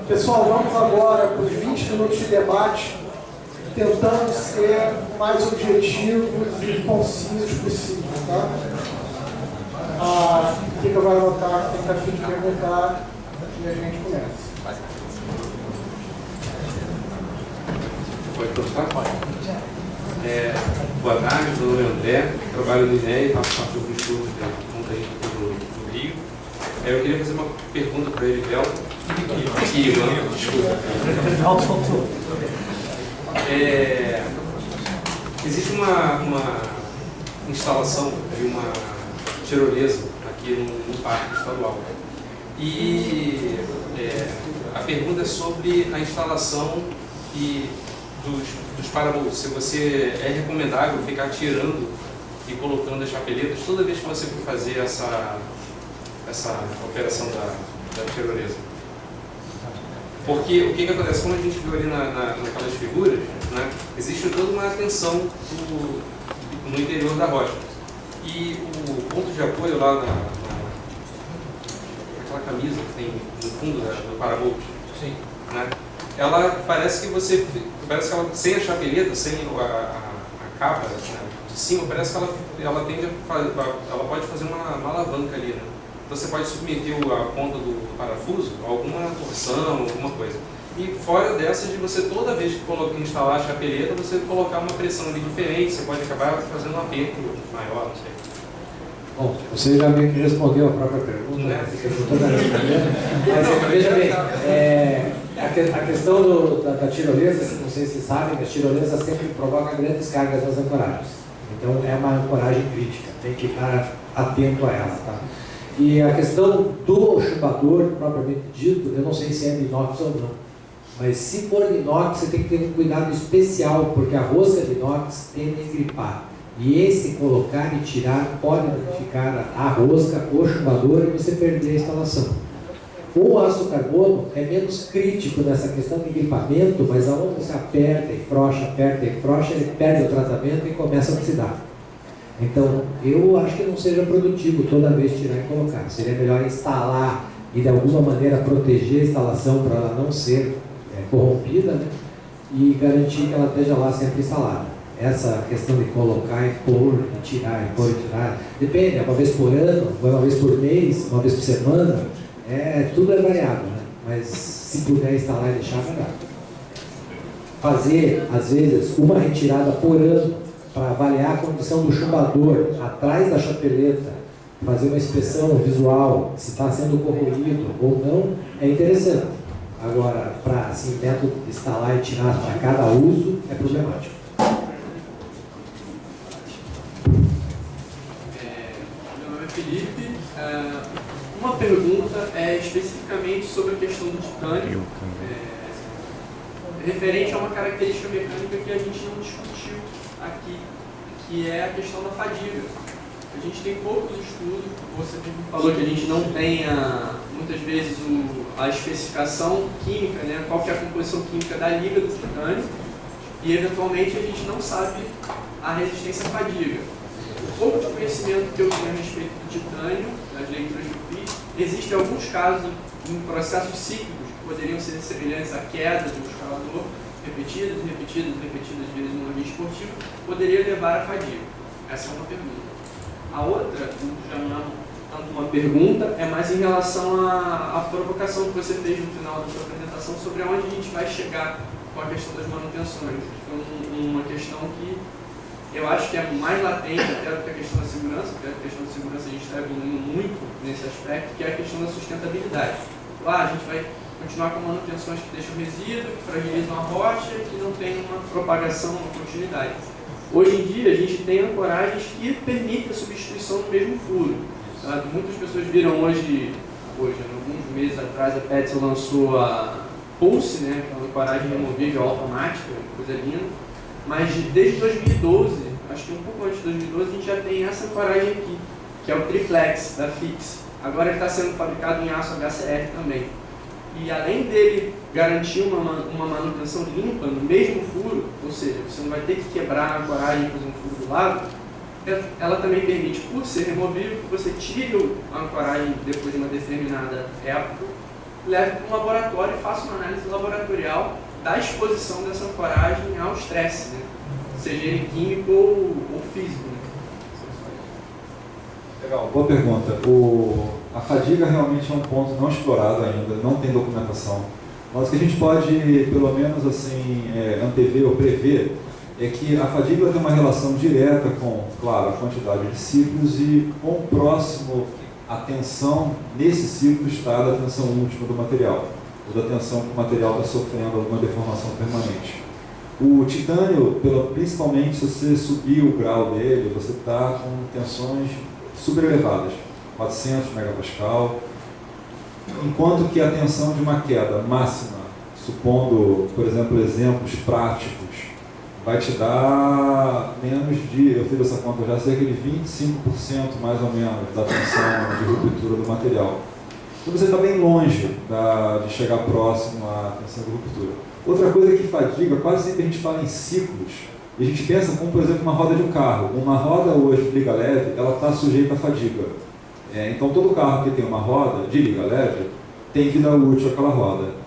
Pessoal, vamos agora para os 20 minutos de debate, tentando ser o mais objetivos e concisos possível, tá? O que eu vou anotar, quem está afim de perguntar, e a gente começa. Pode começar? Pode. Boa tarde, meu nome é André, trabalho no INEA, faço parte do estudo do Rio. Eu queria fazer uma pergunta para ele, Bel. Desculpa. Existe uma instalação de uma tirolesa aqui no Parque Estadual. E a pergunta é sobre a instalação dos parabolsos. Se você é recomendável ficar tirando e colocando as chapeletas toda vez que você for fazer essa operação da tirolesa. Porque o que acontece? Como a gente viu ali naquelas figuras, né, existe toda uma atenção no interior da rocha. E o ponto de apoio lá naquela camisa que tem no fundo do parabolso, né, ela parece que ela, sem a chapeleta, sem a capa, né, de cima, parece que ela pode fazer uma alavanca ali, né? Então você pode submeter a ponta do parafuso a alguma torção, alguma coisa. E fora dessa, de você toda vez que instalar a chapeleta, você colocar uma pressão ali diferente, você pode acabar fazendo um aperto maior, não sei. Bom, você já meio que respondeu a própria pergunta, né? Mas veja bem, a questão da tirolesa, não sei se vocês sabem, a tirolesa sempre provoca grandes cargas nas ancoragens. Então é uma ancoragem crítica, tem que estar atento a ela, tá? E a questão do chumbador, propriamente dito, eu não sei se é de inox ou não, mas se for de inox, você tem que ter um cuidado especial, porque a rosca de inox tende a engripar. E esse colocar e tirar pode danificar a rosca, o chumbador, e você perder a instalação. O aço carbono é menos crítico nessa questão de engripamento, mas aonde você aperta e frouxa, ele perde o tratamento e começa a oxidar. Então, eu acho que não seja produtivo toda vez tirar e colocar. Seria melhor instalar e de alguma maneira proteger a instalação para ela não ser corrompida, né? E garantir que ela esteja lá sempre instalada. Essa questão de colocar e pôr, e tirar, depende, é uma vez por ano, uma vez por mês, uma vez por semana, tudo é variável, né? Mas se puder instalar e deixar, melhor. Fazer, às vezes, uma retirada por ano, para avaliar a condição do chumbador atrás da chapeleta, fazer uma inspeção visual, se está sendo corroído ou não, é interessante. Agora, para assim, método de instalar e tirar para cada uso, é problemático. Meu nome é Felipe. Uma pergunta é especificamente sobre a questão do titânio, referente a uma característica mecânica que a gente não discutiu aqui, que é a questão da fadiga. A gente tem poucos estudos, você falou que a gente não tem muitas vezes a especificação química, né, qual que é a composição química da liga do titânio, e eventualmente a gente não sabe a resistência à fadiga. O pouco de conhecimento que eu tenho a respeito do titânio, das leituras que eu fiz, existem alguns casos em processos cíclicos que poderiam ser semelhantes à queda de um escalador, repetidas vezes no ambiente esportivo, poderia levar à fadiga. Essa é uma pergunta. A outra, já não é tanto uma pergunta, é mais em relação à provocação que você fez no final da sua apresentação sobre aonde a gente vai chegar com a questão das manutenções. Foi uma questão que eu acho que é mais latente até do que a questão da segurança, porque a questão da segurança a gente está evoluindo muito nesse aspecto, que é a questão da sustentabilidade. Lá a gente vai continuar com manutenções que deixam resíduo, que fragilizam a rocha e que não tem uma propagação, uma continuidade. Hoje em dia, a gente tem ancoragens que permitem a substituição do mesmo furo. Muitas pessoas viram hoje, alguns meses atrás, a Petzl lançou a Pulse, né, que é uma ancoragem removível automática, coisa linda. Mas desde 2012, acho que um pouco antes de 2012, a gente já tem essa ancoragem aqui, que é o Triplex, da Fix. Agora ele está sendo fabricado em aço HCR também. E além dele garantir uma manutenção limpa no mesmo furo, ou seja, você não vai ter que quebrar a ancoragem e fazer um furo do lado, ela também permite, por ser removível, que você tire a ancoragem depois de uma determinada época leve para um laboratório e faça uma análise laboratorial da exposição dessa ancoragem ao estresse, né? Seja ele químico ou físico. Né? Legal, boa pergunta. A fadiga realmente é um ponto não explorado ainda, não tem documentação. Mas o que a gente pode, pelo menos assim, antever ou prever, é que a fadiga tem uma relação direta com, claro, a quantidade de ciclos e com o próximo, a tensão nesse ciclo está da tensão última do material, ou da tensão que o material está sofrendo alguma deformação permanente. O titânio, principalmente se você subir o grau dele, você está com tensões super elevadas, 400 megapascal, enquanto que a tensão de uma queda máxima, supondo, por exemplo, exemplos práticos, vai te dar menos de, eu fiz essa conta já, cerca de 25% mais ou menos da tensão de ruptura do material. Então você está bem longe de chegar próximo à tensão de ruptura. Outra coisa que fadiga, quase sempre a gente fala em ciclos, e a gente pensa como, por exemplo, uma roda de um carro. Uma roda hoje de liga leve, ela está sujeita à fadiga. Então todo carro que tem uma roda de liga leve tem vida útil aquela roda.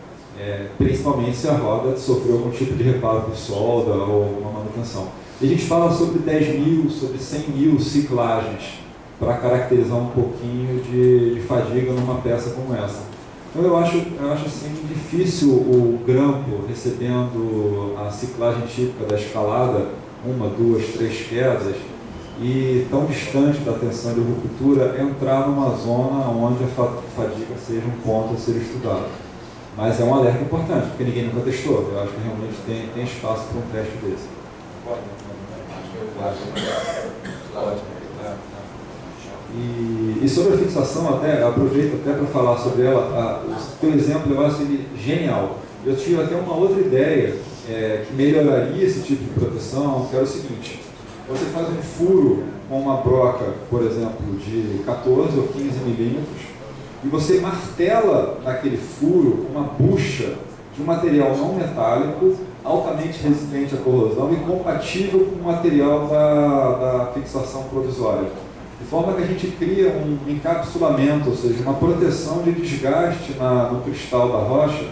Principalmente se a roda sofreu algum tipo de reparo por solda ou uma manutenção. E a gente fala sobre 10 mil, sobre 100 mil ciclagens para caracterizar um pouquinho de fadiga numa peça como essa. Então eu acho assim, difícil o grampo recebendo a ciclagem típica da escalada, 1, 2, 3 quedas, e tão distante da tensão de ruptura, entrar numa zona onde a fadiga seja um ponto a ser estudado. Mas é um alerta importante, porque ninguém nunca testou. Eu acho que realmente tem espaço para um teste desse. E sobre a fixação, aproveito até para falar sobre ela. O teu exemplo eu acho ele genial. Eu tive até uma outra ideia que melhoraria esse tipo de proteção, que era o seguinte: você faz um furo com uma broca, por exemplo, de 14 ou 15 milímetros, e você martela naquele furo uma bucha de um material não metálico, altamente resistente à corrosão e compatível com o material da fixação provisória. De forma que a gente cria um encapsulamento, ou seja, uma proteção de desgaste no cristal da rocha,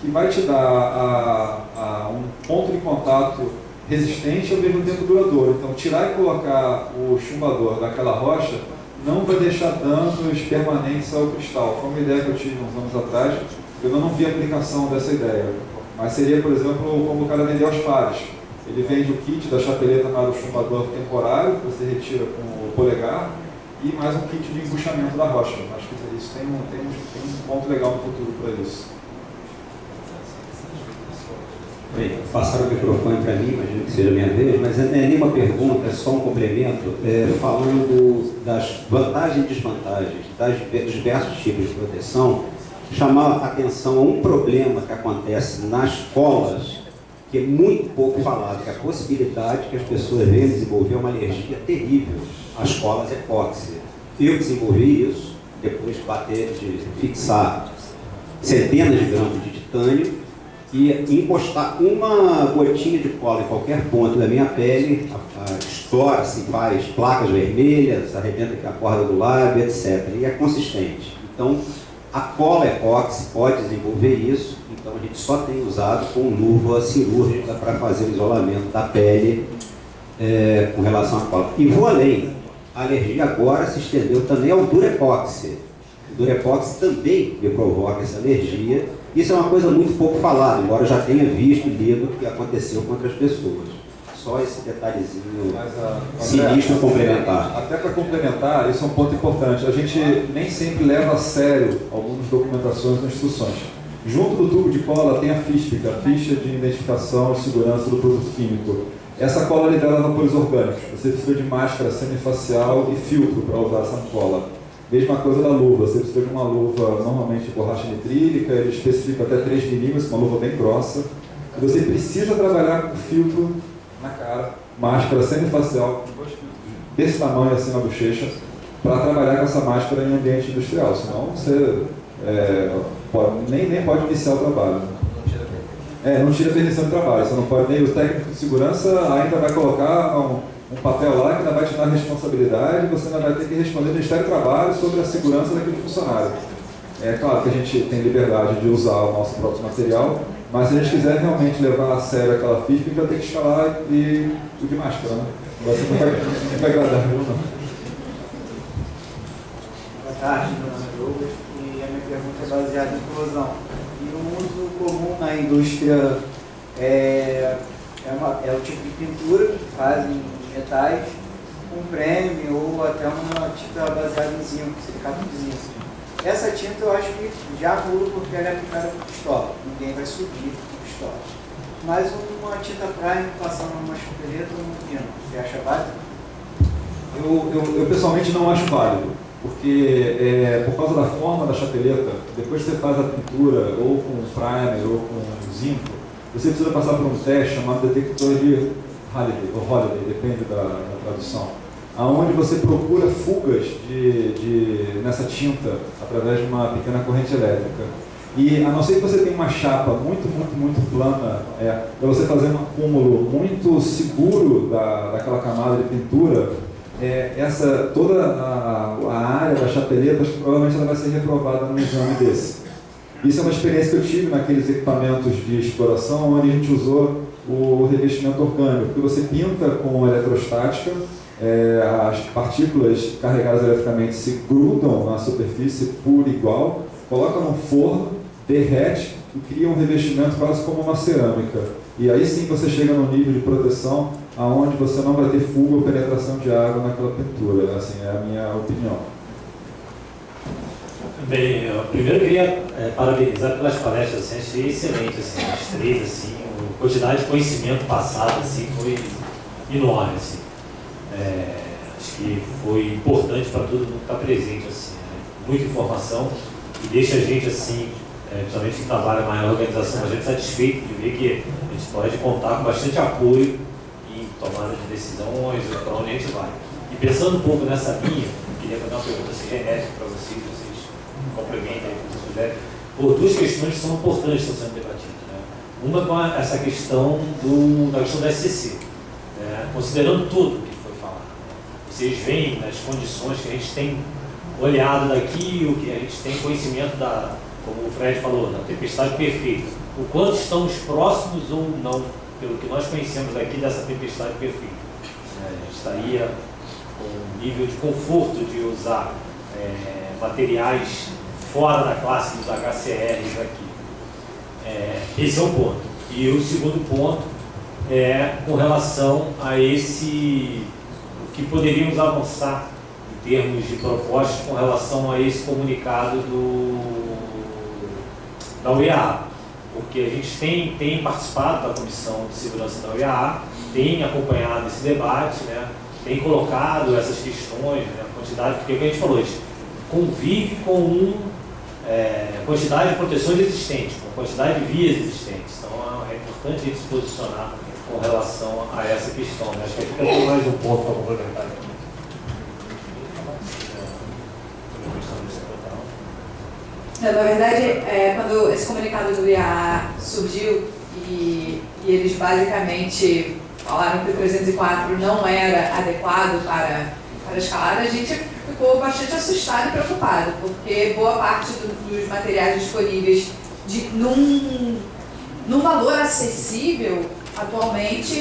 que vai te dar um ponto de contato resistente e ao mesmo tempo duradouro. Então, tirar e colocar o chumbador daquela rocha não vai deixar danos permanentes ao cristal. Foi uma ideia que eu tive uns anos atrás, eu não vi a aplicação dessa ideia. Mas seria, por exemplo, como o cara vender aos pares. Ele vende o kit da chapeleta mais o chumbador temporário, que você retira com o polegar, e mais um kit de embuchamento da rocha. Acho que isso tem um ponto legal no futuro para isso. Bem, passaram o microfone para mim, imagino que seja a minha vez, mas não é nenhuma pergunta, é só um complemento, falando das vantagens e desvantagens dos diversos tipos de proteção, chamar a atenção a um problema que acontece nas escolas, que é muito pouco falado, que é a possibilidade que as pessoas venham desenvolver uma alergia terrível às colas epóxi. Eu desenvolvi isso, depois de fixar centenas de gramas de titânio, e encostar uma gotinha de cola em qualquer ponto da minha pele, estoura, se faz placas vermelhas, arrebenta aqui a corda do lábio, etc. E é consistente. Então, a cola epóxi pode desenvolver isso, então a gente só tem usado com luva cirúrgica para fazer o isolamento da pele com relação à cola. E vou além, a alergia agora se estendeu também ao durepoxi. O durepoxi também me provoca essa alergia. Isso é uma coisa muito pouco falada, embora eu já tenha visto e lido o que aconteceu com outras pessoas. Só esse detalhezinho sinistro complementar. Até para complementar, isso é um ponto importante. A gente nem sempre leva a sério algumas documentações nas instruções. Junto do tubo de cola tem a FISP, a ficha de identificação e segurança do produto químico. Essa cola libera vapores orgânicos. Você precisa de máscara semifacial e filtro para usar essa cola. Mesma coisa da luva, você precisa de uma luva normalmente de borracha nitrílica, ele especifica até 3 milímetros, uma luva bem grossa. E você precisa trabalhar com filtro na cara, máscara semifacial, desse tamanho assim na bochecha, para trabalhar com essa máscara em ambiente industrial, senão você nem pode iniciar o trabalho. Não tira a permissão de trabalho, você não pode, nem o técnico de segurança ainda vai colocar um papel lá que ainda vai te dar responsabilidade e você ainda vai ter que responder ao Ministério do Trabalho sobre a segurança daquele funcionário. É claro que a gente tem liberdade de usar o nosso próprio material, mas se a gente quiser realmente levar a sério aquela FISP, a gente vai ter que escalar e o de máscara, né? Não vai ser muito agradável, não. Boa tarde, meu nome é Douglas, e a minha pergunta é baseada em corrosão. E um uso comum na indústria é o tipo de pintura que fazem em metais, com prêmio ou até uma tinta baseada em zinco, silicato de zinco. Essa tinta eu acho que já muda porque ela é aplicada com pistola, ninguém vai subir com pistola. Mas uma tinta prime passando numa chapeleta ou num pino, você acha válido? Eu pessoalmente não acho válido, porque por causa da forma da chapeleta, depois que você faz a pintura ou com primer ou com zinco, você precisa passar por um teste chamado detector de Halliday, depende da tradução, aonde você procura fugas nessa tinta através de uma pequena corrente elétrica. E a não ser que você tenha uma chapa muito plana, para você fazer um acúmulo muito seguro daquela camada de pintura, toda a área da chapeleta, acho que provavelmente ela vai ser reprovada num exame desse. Isso é uma experiência que eu tive naqueles equipamentos de exploração, onde a gente usou o revestimento orgânico, porque você pinta com eletrostática, as partículas carregadas eletricamente se grudam na superfície pura igual, coloca no forno, derrete e cria um revestimento quase como uma cerâmica. E aí sim você chega no nível de proteção aonde você não vai ter fuga ou penetração de água naquela pintura. Assim, é a minha opinião. Bem, eu primeiro queria parabenizar pelas palestras, assim, achei excelente, assim, as três, assim, a quantidade de conhecimento passado, assim, foi enorme, assim. Acho que foi importante para todo mundo que está presente, assim, né? Muita informação e deixa a gente, assim, principalmente que trabalha mais na organização, a gente satisfeito de ver que a gente pode contar com bastante apoio em tomada de decisões, para onde a gente vai. E pensando um pouco nessa linha, queria fazer uma pergunta assim, genética para vocês complementem aí, se vocês quiserem, por duas questões que são importantes que estão sendo debatidas, né? Uma com essa questão da questão da SCC, né? Considerando tudo que foi falado, né? Vocês veem nas condições que a gente tem olhado daqui, o que a gente tem conhecimento como o Fred falou, da tempestade perfeita, o quanto estamos próximos ou não, pelo que nós conhecemos aqui dessa tempestade perfeita, né? A gente estaria com um nível de conforto de usar materiais fora da classe dos HCRs aqui. Esse é um ponto. E o segundo ponto é com relação a o que poderíamos avançar em termos de propostas com relação a esse comunicado da UEA, porque a gente tem participado da Comissão de Segurança da UEA, tem acompanhado esse debate, né, tem colocado essas questões, né, a quantidade, porque o que a gente falou, a gente convive com quantidade de proteções existentes, com quantidade de vias existentes. Então é importante a gente se posicionar com relação a essa questão, né? Acho que aqui tem mais um ponto para complementar. Na verdade, quando esse comunicado do IAA surgiu e eles basicamente falaram que o 304 não era adequado para escalar, a gente ficou bastante assustado e preocupado, porque boa parte dos materiais disponíveis num valor acessível atualmente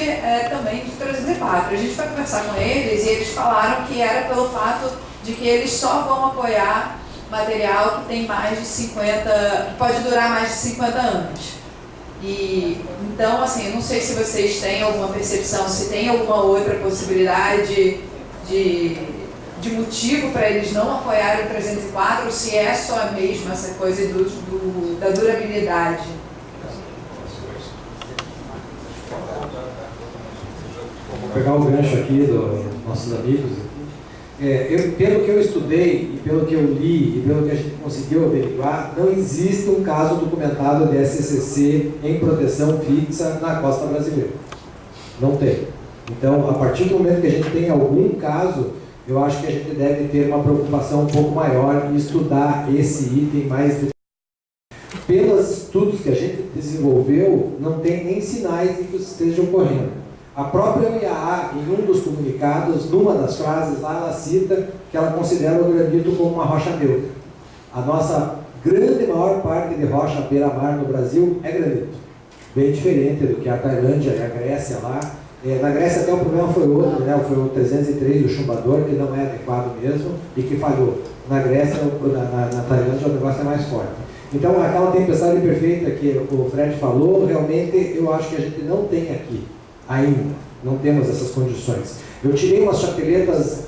também de 304. A gente foi conversar com eles e eles falaram que era pelo fato de que eles só vão apoiar material que tem mais de 50, pode durar mais de 50 anos. E então, assim, eu não sei se vocês têm alguma percepção, se tem alguma outra possibilidade de motivo para eles não apoiarem o 304, ou se é só mesmo essa coisa da durabilidade. Vou pegar o gancho aqui dos nossos amigos. Pelo que eu estudei, e pelo que eu li, e pelo que a gente conseguiu averiguar, não existe um caso documentado de SCC em proteção fixa na costa brasileira. Não tem. Então, a partir do momento que a gente tem algum caso, eu acho que a gente deve ter uma preocupação um pouco maior em estudar esse item mais. Pelos estudos que a gente desenvolveu, não tem nem sinais de que isso esteja ocorrendo. A própria IAA, em um dos comunicados, numa das frases lá, ela cita que ela considera o granito como uma rocha neutra. A nossa grande maior parte de rocha beira-mar no Brasil é granito. Bem diferente do que a Tailândia e a Grécia lá. Na Grécia até o problema foi outro, né? Foi o 303 do chumbador, que não é adequado mesmo e que falhou. Na Grécia, na Tailândia, o negócio é mais forte. Então, aquela tempestade perfeita que o Fred falou, realmente eu acho que a gente não tem aqui ainda. Não temos essas condições. Eu tirei umas chapeletas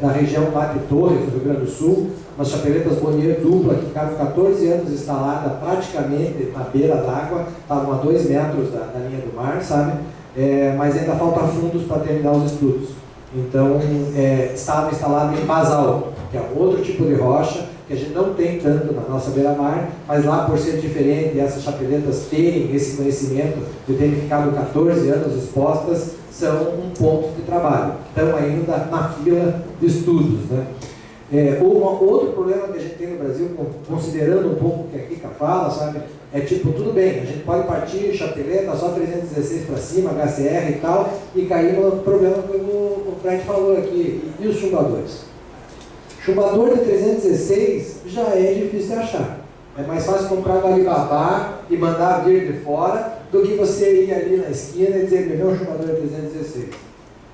da região lá de Torres, no Rio Grande do Sul, umas chapeletas Bonnier dupla, que ficaram 14 anos instaladas praticamente na beira d'água, estavam a 2 metros da linha do mar, sabe? Mas ainda falta fundos para terminar os estudos. Então, estava instalado em basalto, que é outro tipo de rocha, que a gente não tem tanto na nossa beira-mar, mas lá, por ser diferente, e essas chapeletas terem esse conhecimento de terem ficado 14 anos expostas, são um ponto de trabalho. Estão ainda na fila de estudos, né? Outro problema que a gente tem no Brasil, considerando um pouco o que a Kika fala, sabe? É tipo, tudo bem, a gente pode partir chapeleta só 316 para cima, HCR e tal, e cair no problema que o Fred falou aqui. E os chumbadores? Chumbador de 316 já é difícil de achar. É mais fácil comprar no Alibaba e mandar vir de fora do que você ir ali na esquina e dizer, me vê um chumbador de 316.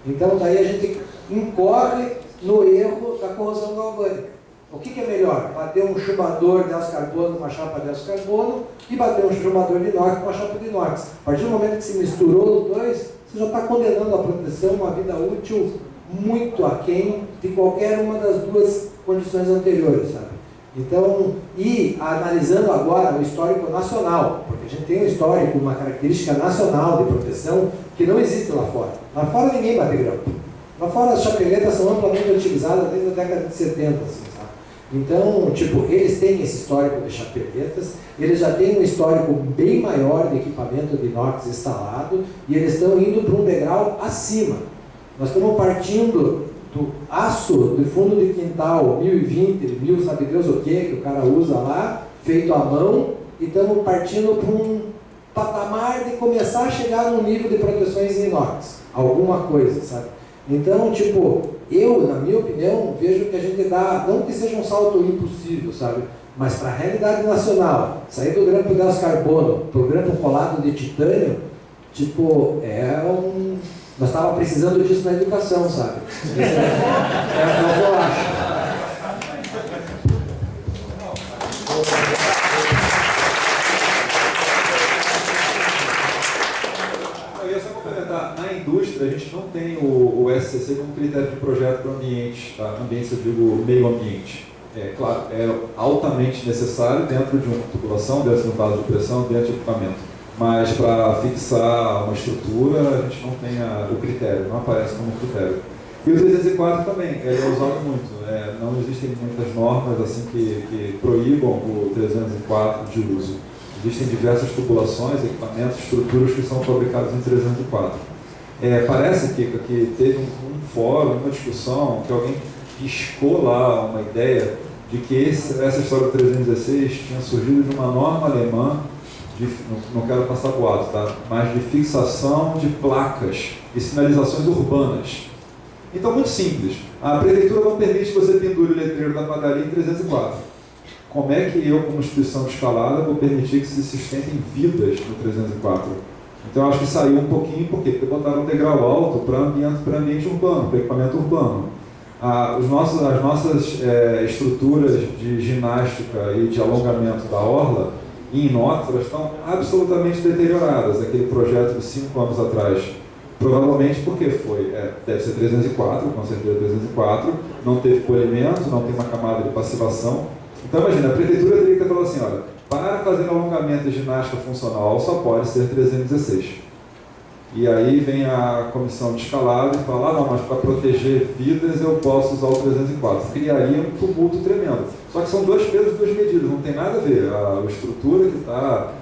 Então daí a gente incorre no erro da corrosão galvânica. O que é melhor? Bater um chumbador de aço carbono com uma chapa de aço carbono e bater um chumbador de inox com uma chapa de inox. A partir do momento que se misturou os dois, você já está condenando a proteção uma vida útil muito aquém de qualquer uma das duas condições anteriores, sabe? Então, e analisando agora o histórico nacional, porque a gente tem um histórico, uma característica nacional de proteção que não existe lá fora. Lá fora ninguém bate grampo. Lá fora as chapeletas são amplamente utilizadas desde a década de 70, assim, sabe? Então, tipo, eles têm esse histórico de chapeletas, eles já têm um histórico bem maior de equipamento de inox instalado e eles estão indo para um degrau acima. Nós estamos partindo do aço de fundo de quintal 1020, 1000, sabe Deus o que o cara usa lá, feito à mão, e estamos partindo para um patamar de começar a chegar num nível de proteções em inox, alguma coisa, sabe? Então, tipo, eu, na minha opinião, vejo que a gente dá, não que seja um salto impossível, sabe? Mas para a realidade nacional, sair do grampo de aço carbono para o grampo colado de titânio, tipo, nós estávamos precisando disso na educação, sabe? É o que eu acho. Eu ia só complementar, na indústria a gente não tem o SCC como critério de projeto para ambiente, tá? Ambiente, eu digo meio ambiente. Claro, é altamente necessário dentro de uma tubulação, dentro de um vaso de pressão, dentro de equipamento. Mas para fixar uma estrutura, a gente não tem o critério, não aparece como critério. E o 304 também, ele é usado muito. Não existem muitas normas assim que proíbam o 304 de uso. Existem diversas tubulações, equipamentos, estruturas que são fabricados em 304. Parece que teve um fórum, uma discussão, que alguém piscou lá uma ideia de que essa história do 316 tinha surgido de uma norma alemã, não quero passar boato, tá? Mas de fixação de placas e sinalizações urbanas. Então, muito simples. A prefeitura não permite que você pendure o letreiro da padaria em 304. Como é que eu, como instituição escalada, vou permitir que se sustentem vidas no 304? Então, eu acho que saiu um pouquinho, por quê? Porque botaram um degrau alto para ambiente urbano, para equipamento urbano. As nossas estruturas de ginástica e de alongamento da orla, em inox, elas estão absolutamente deterioradas. Aquele projeto de 5 anos atrás, provavelmente porque deve ser 304, com certeza 304, não teve polimento, não tem uma camada de passivação. Então imagina, a prefeitura teria que ter falado assim, olha, para fazer alongamento de ginástica funcional só pode ser 316. E aí vem a comissão de escalada e fala, não, mas para proteger vidas eu posso usar o 304. Criaria um tumulto tremendo. Só que são 2 pesos, 2 medidas, não tem nada a ver. A estrutura que está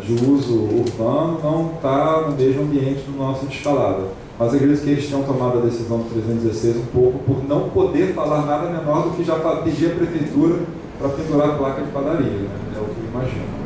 de uso urbano não está no mesmo ambiente do nosso de escalada. Mas acredito que eles tenham tomado a decisão do 316 um pouco por não poder falar nada menor do que já pedir a prefeitura para pendurar a placa de padaria, né? É o que eu imagino.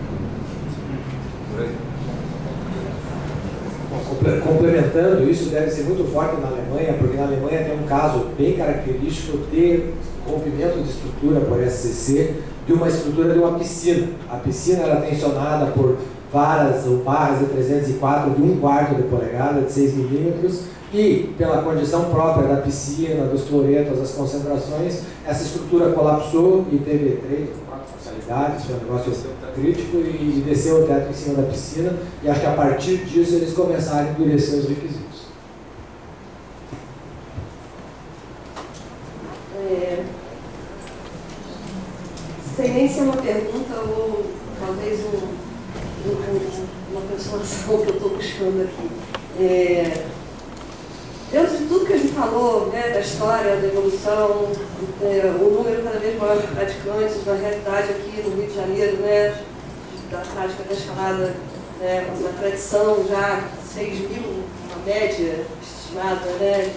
Complementando, isso deve ser muito forte na Alemanha, porque na Alemanha tem um caso bem característico de rompimento de estrutura por SCC, de uma estrutura de uma piscina. A piscina era tensionada por varas ou barras de 304 de 1/4 de polegada, de 6 milímetros, e pela condição própria da piscina, dos cloretos, das concentrações, essa estrutura colapsou e teve 3 ou 4 fatalidades, foi um negócio crítico, e desceu o teto em cima da piscina, e acho que a partir disso eles começaram a endurecer os requisitos. Sem nem ser uma pergunta ou talvez uma consolação que eu estou buscando aqui. Dentro de tudo que a gente falou, né, da história, da evolução, o número cada vez maior de praticantes, na realidade aqui no Rio de Janeiro, né, da prática da escalada, né, uma tradição já 6.000, uma média estimada, né,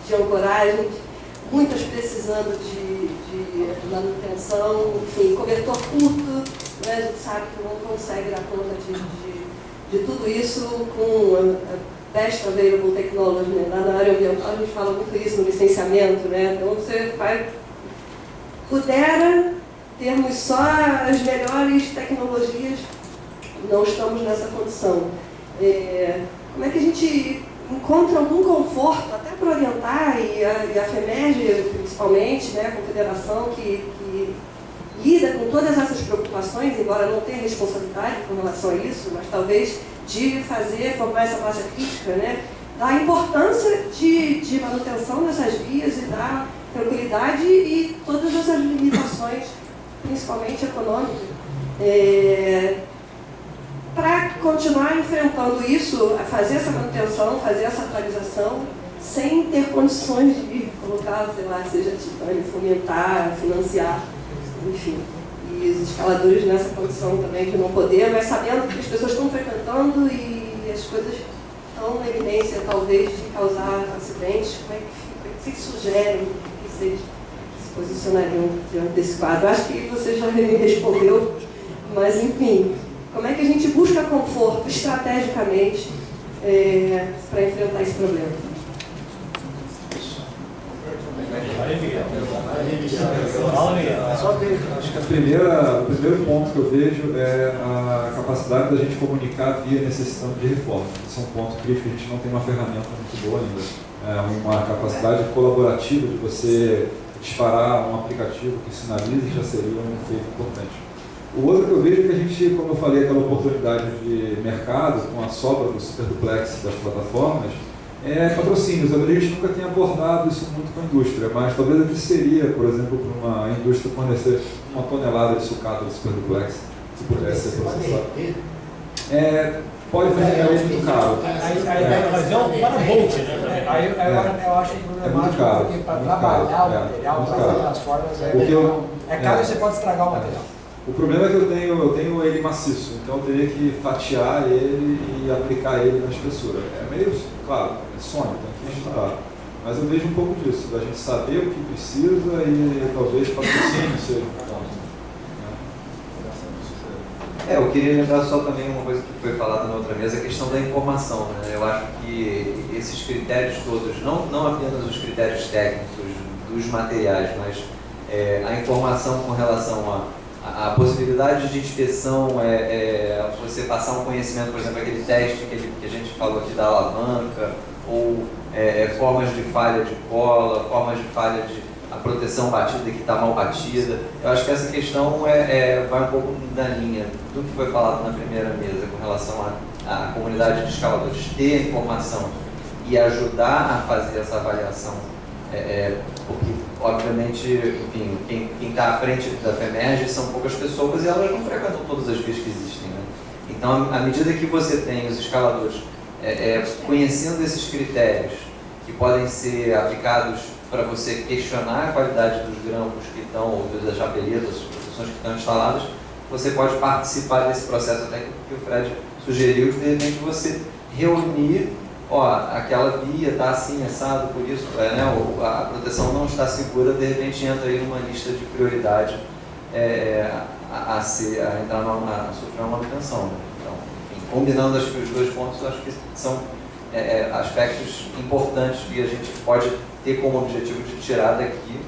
de ancoragem, muitas precisando de manutenção, enfim, cobertor curto, né, a gente sabe que não consegue dar conta de tudo isso com a Best Available Technology, né? Lá na área ambiental a gente fala muito isso no licenciamento, né? Então você pudera termos só as melhores tecnologias, não estamos nessa condição. Como é que a gente encontra algum conforto, até para orientar, e a FEMERGE principalmente, né, a confederação que lida com todas essas preocupações, embora não tenha responsabilidade com relação a isso, mas talvez de formar essa massa crítica, né, da importância de manutenção dessas vias e da tranquilidade e todas essas limitações, principalmente econômicas, para continuar enfrentando isso, fazer essa manutenção, fazer essa atualização, sem ter condições de colocar, sei lá, seja titânio, fomentar, financiar, enfim. E os escaladores nessa condição também de não poder, mas sabendo que as pessoas estão frequentando e as coisas estão na evidência, talvez, de causar acidentes. Como é que vocês sugerem que vocês se posicionariam diante desse quadro? Acho que você já me respondeu, mas, enfim, como é que a gente busca conforto estrategicamente para enfrentar esse problema? Acho que o primeiro ponto que eu vejo é a capacidade da gente comunicar via necessitando de reforma. Esse é um ponto crítico, a gente não tem uma ferramenta muito boa ainda. Uma capacidade colaborativa de você disparar um aplicativo que sinalize já seria um feito importante. O outro que eu vejo é que a gente, como eu falei, aquela oportunidade de mercado com a sobra do superduplex das plataformas, patrocínios. A gente nunca tem abordado isso muito com a indústria, mas talvez aqui seria, por exemplo, para uma indústria fornecer 1 tonelada de sucata de superduplex, se pudesse ser processado. Pode fazer muito caro. Mas é um para-bolt, né? Eu acho problemático, porque para trabalhar o material, para fazer as formas, é caro e você pode estragar o material. O problema é que eu tenho ele maciço, então eu teria que fatiar ele e aplicar ele na espessura. É meio, claro, é sonho, tem que estudar. Mas eu vejo um pouco disso, da gente saber o que precisa e talvez patrocínio seja um ponto. Eu queria lembrar só também uma coisa que foi falada na outra mesa, a questão da informação, né? Eu acho que esses critérios todos, não apenas os critérios técnicos dos materiais, mas a informação com relação a possibilidade de inspeção, você passar um conhecimento, por exemplo, aquele teste que a gente falou aqui da alavanca, ou formas de falha de cola, formas de falha de a proteção batida que está mal batida. Eu acho que essa questão vai um pouco na linha do que foi falado na primeira mesa com relação à comunidade de escaladores ter informação e ajudar a fazer essa avaliação. Porque, obviamente, enfim, quem está à frente da FEMERGE são poucas pessoas e elas não frequentam todas as vias que existem, né? Então, à medida que você tem os escaladores conhecendo esses critérios que podem ser aplicados para você questionar a qualidade dos grampos que estão, ou das chapeletas, das proteções que estão instaladas, você pode participar desse processo, até que o Fred sugeriu, de repente você reunir, aquela via está assim, assado, por isso, a proteção não está segura, de repente entra aí numa lista de prioridade a sofrer uma manutenção. Né? Então, enfim, combinando os dois pontos, acho que são aspectos importantes que a gente pode ter como objetivo de tirar daqui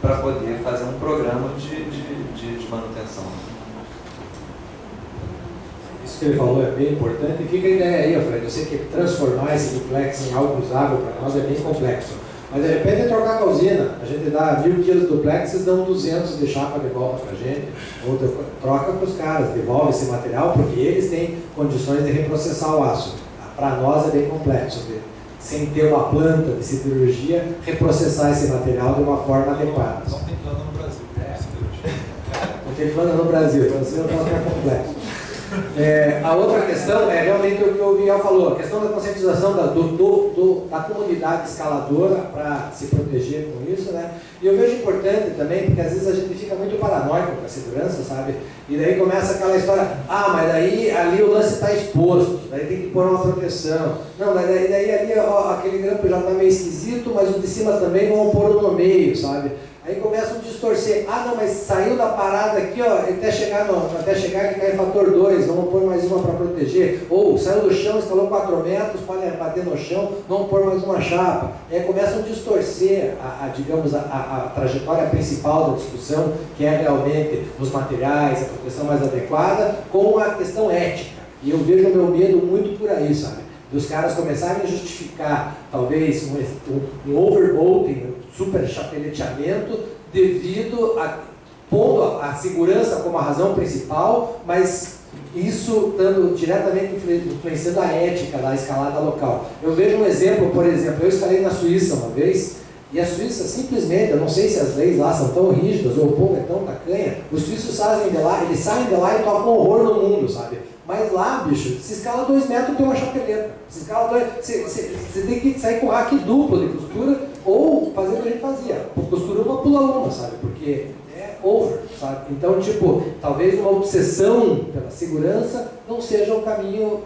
para poder fazer um programa de manutenção. Isso que ele falou é bem importante e fica a ideia aí, Alfredo. Eu sei que transformar esse duplex em algo usável para nós é bem complexo. Mas de repente é trocar a usina. A gente dá 1000 quilos de duplex, vocês dão 200 de chapa de volta para a gente. Ou troca para os caras, devolve esse material, porque eles têm condições de reprocessar o aço. Para nós é bem complexo, sem ter uma planta de siderurgia, reprocessar esse material de uma forma adequada. Não tem planta no Brasil. Não tem planta no Brasil, então você não pode ficar complexo. A outra questão é realmente o que o Miguel falou, a questão da conscientização da comunidade escaladora para se proteger com isso, né? E eu vejo importante também, porque às vezes a gente fica muito paranoico com a segurança, sabe? E daí começa aquela história, mas daí ali o lance está exposto, daí tem que pôr uma proteção. Não, daí ali aquele grampo já está meio esquisito, mas o de cima também vão pôr no meio, sabe? Aí começam a distorcer. Não, mas saiu da parada aqui, ó, até chegar que cai fator 2, vamos pôr mais uma para proteger. Ou saiu do chão, escalou 4 metros, pode bater no chão, vamos pôr mais uma chapa. Aí começam a distorcer digamos, a trajetória principal da discussão, que é realmente os materiais, a proteção mais adequada, com a questão ética. E eu vejo o meu medo muito por aí, sabe? Dos caras começarem a justificar, talvez, um overbolting, super chapeleteamento, devido a pondo a segurança como a razão principal, mas isso estando diretamente influenciando a ética da escalada local. Eu vejo um exemplo, por exemplo, eu escalei na Suíça uma vez, e a Suíça simplesmente, eu não sei se as leis lá são tão rígidas ou o povo é tão tacanha, os suíços saem de lá e tocam horror no mundo, sabe? Mas lá, bicho, se escala 2 metros tem uma chapeleta. Se escala 2, você tem que sair com rack duplo de costura ou fazer o que a gente fazia. Costura uma, pula uma, sabe? Porque é over, sabe? Então, tipo, talvez uma obsessão pela segurança não seja o caminho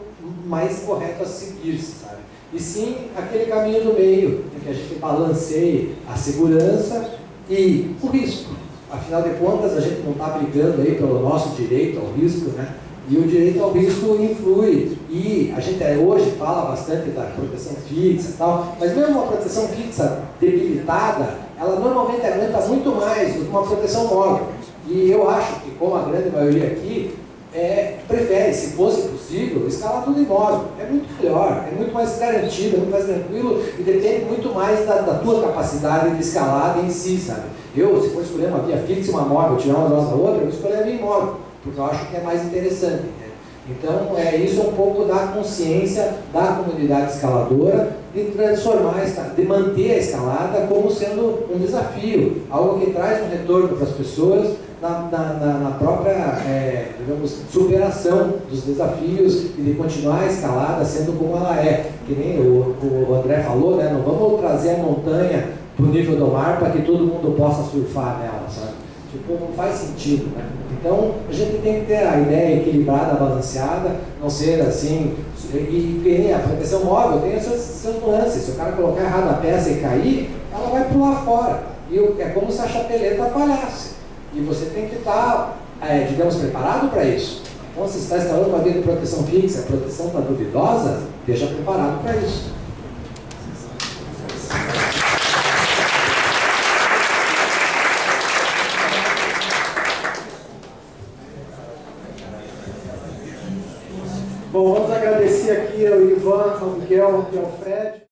mais correto a seguir-se, sabe? E sim aquele caminho do meio, em que a gente balanceie a segurança e o risco. Afinal de contas, a gente não está brigando aí pelo nosso direito ao risco, né? E o direito ao risco influi. E a gente hoje fala bastante da proteção fixa e tal, mas mesmo uma proteção fixa debilitada, ela normalmente aguenta muito mais do que uma proteção móvel. E eu acho que, como a grande maioria aqui, prefere, se fosse possível, escalar tudo imóvel. É muito melhor, é muito mais garantido, é muito mais tranquilo e depende muito mais da tua capacidade de escalada em si, sabe? Eu, se for escolher uma via fixa e uma móvel, tirar uma da outra, eu vou escolher a via imóvel, porque eu acho que é mais interessante. Né? Então, isso é um pouco da consciência da comunidade escaladora de transformar, de manter a escalada como sendo um desafio, algo que traz um retorno para as pessoas na própria, digamos, superação dos desafios e de continuar a escalada sendo como ela é. Que nem o André falou, né? Não vamos trazer a montanha para o nível do mar para que todo mundo possa surfar nela, sabe? Tipo, não faz sentido, né? Então, a gente tem que ter a ideia equilibrada, balanceada, não ser assim, e a proteção móvel tem os seus nuances. Se o cara colocar errado a peça e cair, ela vai pular fora. E é como se a chapeleta falhasse. E você tem que estar, digamos, preparado para isso. Então, se você está instalando uma via de proteção fixa, a proteção está duvidosa, esteja preparado para isso. Bom, vamos agradecer aqui ao Ivan, ao Miguel e ao Fred.